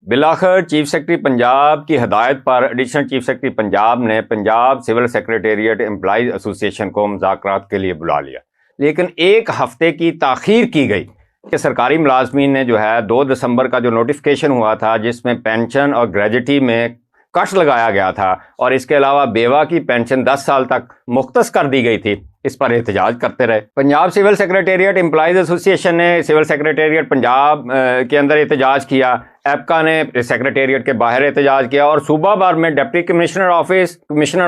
بالآخر chief secretary Punjab کی ہدایت پر ایڈیشنل چیف سیکرٹری پنجاب نے پنجاب سول سیکریٹریٹ امپلائیز ایسوسی ایشن کو مذاکرات کے لیے بلا لیا، لیکن ایک ہفتے کی تاخیر کی گئی کہ سرکاری ملازمین نے جو ہے 2 دسمبر کا جو نوٹیفیکیشن ہوا تھا جس میں پینشن اور گریجوٹی میں کٹ لگایا گیا تھا اور اس کے علاوہ بیوہ کی پینشن 10 سال تک مختص کر دی گئی تھی، اس پر احتجاج کرتے رہے۔ پنجاب سول سیکریٹریٹ امپلائیز ایسوسی ایشن نے سول سیکریٹریٹ پنجاب کے اندر احتجاج کیا، ایپکا نے سیکریٹریٹ کے باہر احتجاج کیا اور صوبہ بھر میں ڈپٹی کمشنر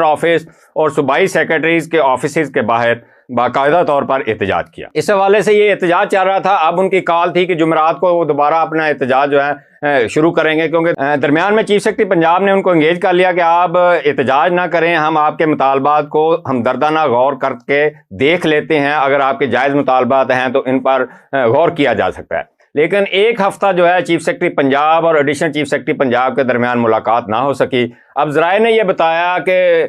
آفس اور صوبائی سیکریٹریز کے آفیسز کے باہر باقاعدہ طور پر احتجاج کیا۔ اس حوالے سے یہ احتجاج چل رہا تھا، اب ان کی کال تھی کہ جمعرات کو وہ دوبارہ اپنا احتجاج جو ہے شروع کریں گے، کیونکہ درمیان میں چیف سیکرٹری پنجاب نے ان کو انگیج کر لیا کہ آپ احتجاج نہ کریں، ہم آپ کے مطالبات کو ہمدردانہ غور کر کے دیکھ لیتے ہیں، اگر آپ کے جائز مطالبات ہیں تو ان پر غور کیا جا سکتا ہے۔ لیکن ایک ہفتہ جو ہے چیف سیکرٹری پنجاب اور ایڈیشنل چیف سیکرٹری پنجاب کے درمیان ملاقات نہ ہو سکی۔ اب ذرائع نے یہ بتایا کہ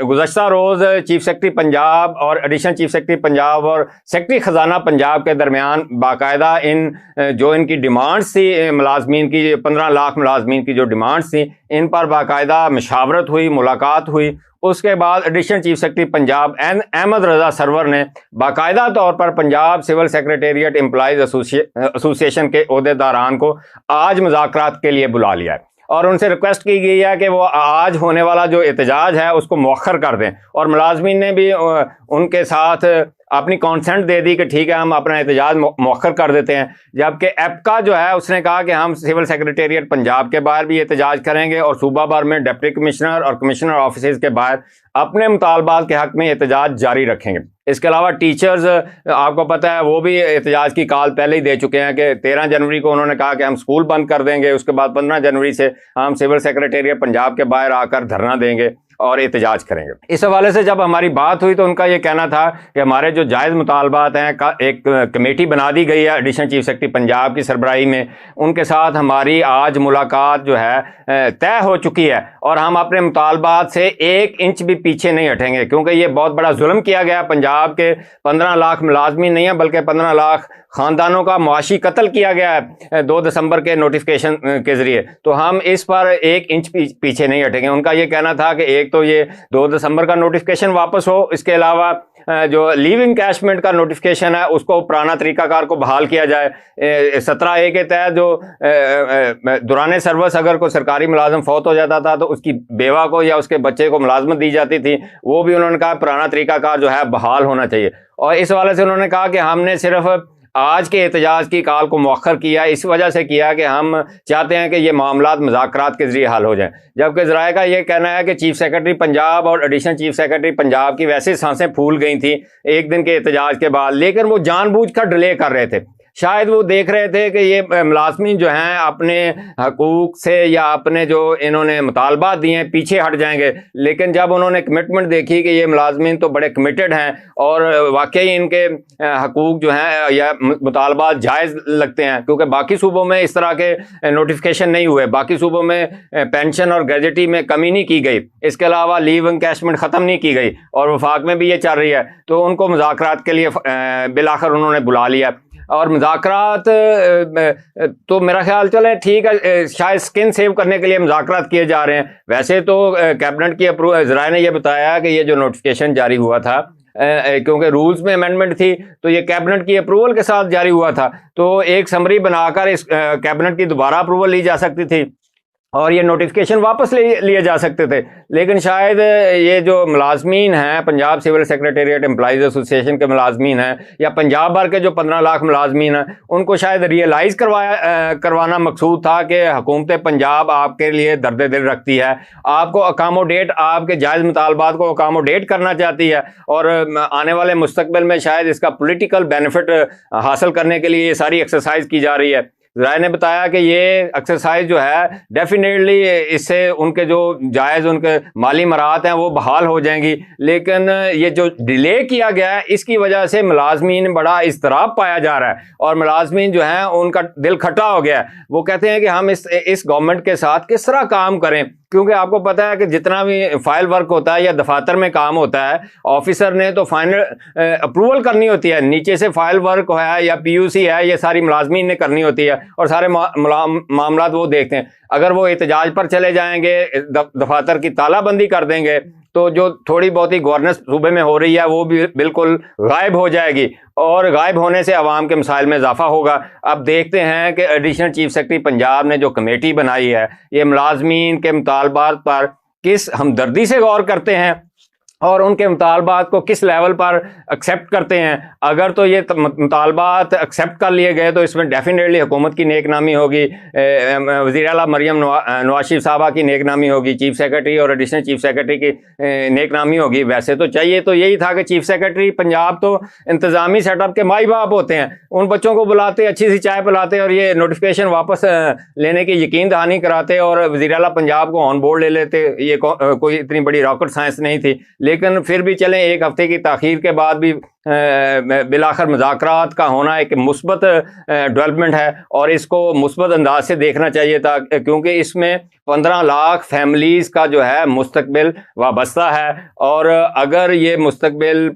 گزشتہ روز چیف سیکرٹری پنجاب اور ایڈیشنل چیف سیکرٹری پنجاب اور سیکرٹری خزانہ پنجاب کے درمیان باقاعدہ ان کی ڈیمانڈز تھی، ملازمین کی 15 لاکھ ملازمین کی جو ڈیمانڈز تھیں، ان پر باقاعدہ مشاورت ہوئی، ملاقات ہوئی۔ اس کے بعد additional chief secretary Punjab Ahmad Raza Sarwar نے باقاعدہ طور پر Punjab civil secretariat employees association کے عہدیداران کو آج مذاکرات کے لیے بلا لیا ہے اور ان سے ریکویسٹ کی گئی ہے کہ وہ آج ہونے والا جو احتجاج ہے اس کو مؤخر کر دیں، اور ملازمین نے بھی ان کے ساتھ اپنی کانسنٹ دے دی کہ ٹھیک ہے ہم اپنا احتجاج مؤخر کر دیتے ہیں، جبکہ ایپکا جو ہے اس نے کہا کہ ہم سول سیکریٹریٹ پنجاب کے باہر بھی احتجاج کریں گے اور صوبہ بھر میں ڈپٹی کمشنر اور کمشنر آفیسز کے باہر اپنے مطالبات کے حق میں احتجاج جاری رکھیں گے۔ اس کے علاوہ ٹیچرز آپ کو پتہ ہے وہ بھی احتجاج کی کال پہلے ہی دے چکے ہیں کہ 13 جنوری کو انہوں نے کہا کہ ہم اسکول بند کر دیں گے، اس کے بعد 15 جنوری سے ہم سول سیکریٹریٹ پنجاب کے باہر آ کر دھرنا دیں گے اور احتجاج کریں گے۔ اس حوالے سے جب ہماری بات ہوئی تو ان کا یہ کہنا تھا کہ ہمارے جو جائز مطالبات ہیں ایک کمیٹی بنا دی گئی ہے ایڈیشنل چیف سیکرٹری پنجاب کی سربراہی میں، ان کے ساتھ ہماری آج ملاقات جو ہے طے ہو چکی ہے اور ہم اپنے مطالبات سے 1 انچ بھی پیچھے نہیں ہٹیں گے، کیونکہ یہ بہت بڑا ظلم کیا گیا پنجاب کے 15 لاکھ ملازمین نہیں ہیں بلکہ 15 لاکھ خاندانوں کا معاشی قتل کیا گیا ہے 2 دسمبر کے نوٹیفیکیشن کے ذریعے، تو ہم اس پر 1 انچ پیچھے نہیں ہٹیں گے۔ ان کا یہ کہنا تھا کہ ایک تو یہ 2 دسمبر کا نوٹیفیکیشن واپس ہو، اس کے علاوہ جو لیو انکیشمنٹ کا نوٹیفیکیشن ہے اس کو پرانا طریقہ کار کو بحال کیا جائے۔ 17A کے تحت جو دوران سروس اگر کوئی سرکاری ملازم فوت ہو جاتا تھا تو اس کی بیوہ کو یا اس کے بچے کو ملازمت دی جاتی تھی، وہ بھی انہوں نے کہا پرانا طریقہ کار جو ہے بحال ہونا چاہیے۔ اور اس حوالے سے انہوں نے کہا کہ ہم نے صرف آج کے احتجاج کی کال کو مؤخر کیا اس وجہ سے کیا کہ ہم چاہتے ہیں کہ یہ معاملات مذاکرات کے ذریعے حل ہو جائیں، جبکہ ذرائع کا یہ کہنا ہے کہ چیف سیکرٹری پنجاب اور ایڈیشنل چیف سیکرٹری پنجاب کی ویسے سانسیں پھول گئی تھیں ایک دن کے احتجاج کے بعد، لیکن وہ جان بوجھ کر ڈیلے کر رہے تھے۔ شاید وہ دیکھ رہے تھے کہ یہ ملازمین جو ہیں اپنے حقوق سے یا اپنے جو انہوں نے مطالبات دیے ہیں پیچھے ہٹ جائیں گے، لیکن جب انہوں نے کمٹمنٹ دیکھی کہ یہ ملازمین تو بڑے کمیٹڈ ہیں اور واقعی ان کے حقوق جو ہیں یا مطالبات جائز لگتے ہیں، کیونکہ باقی صوبوں میں اس طرح کے نوٹیفیکیشن نہیں ہوئے، باقی صوبوں میں پینشن اور گریجوٹی میں کمی نہیں کی گئی، اس کے علاوہ لیو انکیشمنٹ ختم نہیں کی گئی اور وفاق میں بھی یہ چل رہی ہے، تو ان کو مذاکرات کے لیے بالآخر انہوں نے بلا لیا۔ اور مذاکرات تو میرا خیال چلے ٹھیک ہے، شاید سکن سیو کرنے کے لیے مذاکرات کیے جا رہے ہیں، ویسے تو کیبنٹ کی ذرائع نے یہ بتایا کہ یہ جو نوٹیفیکیشن جاری ہوا تھا کیونکہ رولز میں امینڈمنٹ تھی تو یہ کیبنٹ کی اپروول کے ساتھ جاری ہوا تھا، تو ایک سمری بنا کر اس کیبنٹ کی دوبارہ اپروول لی جا سکتی تھی اور یہ نوٹیفیکیشن واپس لیے جا سکتے تھے، لیکن شاید یہ جو ملازمین ہیں Punjab civil secretariat employees association کے ملازمین ہیں یا پنجاب بھر کے جو 15 لاکھ ملازمین ہیں ان کو شاید ریئلائز کروانا مقصود تھا کہ حکومت پنجاب آپ کے لیے درد دل رکھتی ہے، آپ کو اکاموڈیٹ، آپ کے جائز مطالبات کو اکاموڈیٹ کرنا چاہتی ہے اور آنے والے مستقبل میں شاید اس کا پولیٹیکل بینیفٹ حاصل کرنے کے لیے یہ ساری ایکسرسائز کی جا رہی ہے۔ ذرائع نے بتایا کہ یہ ایکسرسائز جو ہے ڈیفینیٹلی اس سے ان کے جو جائز ان کے مالی مراحت ہیں وہ بحال ہو جائیں گی، لیکن یہ جو ڈیلے کیا گیا ہے اس کی وجہ سے ملازمین بڑا اضطراب پایا جا رہا ہے اور ملازمین جو ہیں ان کا دل کھٹا ہو گیا ہے، وہ کہتے ہیں کہ ہم اس گورنمنٹ کے ساتھ کس طرح کام کریں، کیونکہ آپ کو پتہ ہے کہ جتنا بھی فائل ورک ہوتا ہے یا دفاتر میں کام ہوتا ہے آفیسر نے تو فائنل اپروول کرنی ہوتی ہے، نیچے سے فائل ورک ہے یا پی یو سی ہے یہ ساری ملازمین نے کرنی ہوتی ہے اور سارے معاملات وہ دیکھتے ہیں۔ اگر وہ احتجاج پر چلے جائیں گے، دفاتر کی تالہ بندی کر دیں گے، تو جو تھوڑی بہت ہی گورننس صوبے میں ہو رہی ہے وہ بھی بالکل غائب ہو جائے گی، اور غائب ہونے سے عوام کے مسائل میں اضافہ ہوگا۔ اب دیکھتے ہیں کہ ایڈیشنل چیف سیکرٹری پنجاب نے جو کمیٹی بنائی ہے، یہ ملازمین کے مطالبات پر کس ہمدردی سے غور کرتے ہیں اور ان کے مطالبات کو کس لیول پر ایکسیپٹ کرتے ہیں۔ اگر تو یہ مطالبات ایکسیپٹ کر لیے گئے تو اس میں ڈیفینیٹلی حکومت کی نیک نامی ہوگی، وزیر اعلیٰ مریم نواز شریف صاحبہ کی نیک نامی ہوگی، چیف سیکرٹری اور ایڈیشنل چیف سیکرٹری کی نیک نامی ہوگی۔ ویسے تو چاہیے تو یہی تھا کہ چیف سیکرٹری پنجاب تو انتظامی سیٹ اپ کے مائی باپ ہوتے ہیں، ان بچوں کو بلاتے، اچھی سی چائے پلاتے اور یہ نوٹیفکیشن واپس لینے کی یقین دہانی کراتے اور وزیر اعلیٰ پنجاب کو آن بورڈ لے لیتے۔ یہ کوئی اتنی بڑی راکٹ سائنس نہیں تھی، لیکن پھر بھی چلیں ایک ہفتے کی تاخیر کے بعد بھی بالآخر مذاکرات کا ہونا ایک مثبت ڈیولپمنٹ ہے، اور اس کو مثبت انداز سے دیکھنا چاہیے تھا، کیونکہ اس میں 15 لاکھ فیملیز کا جو ہے مستقبل وابستہ ہے، اور اگر یہ مستقبل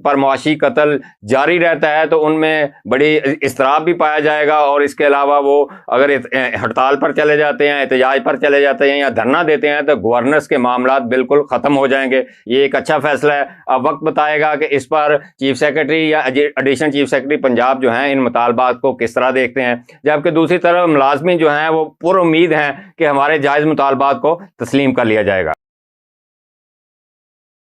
پر معاشی قتل جاری رہتا ہے تو ان میں بڑی اضطراب بھی پایا جائے گا، اور اس کے علاوہ وہ اگر ہڑتال پر چلے جاتے ہیں، احتجاج پر چلے جاتے ہیں یا دھرنا دیتے ہیں تو گورننس کے معاملات بالکل ختم ہو جائیں گے۔ یہ ایک اچھا فیصلہ ہے۔ اب وقت بتائے گا کہ اس پر چیف سیکرٹری یا ایڈیشنل چیف سیکرٹری پنجاب جو ہیں ان مطالبات کو کس طرح دیکھتے ہیں، جبکہ دوسری طرف ملازمین جو ہیں وہ پر امید ہیں کہ ہمارے جائز مطالبات کو تسلیم کر لیا جائے گا۔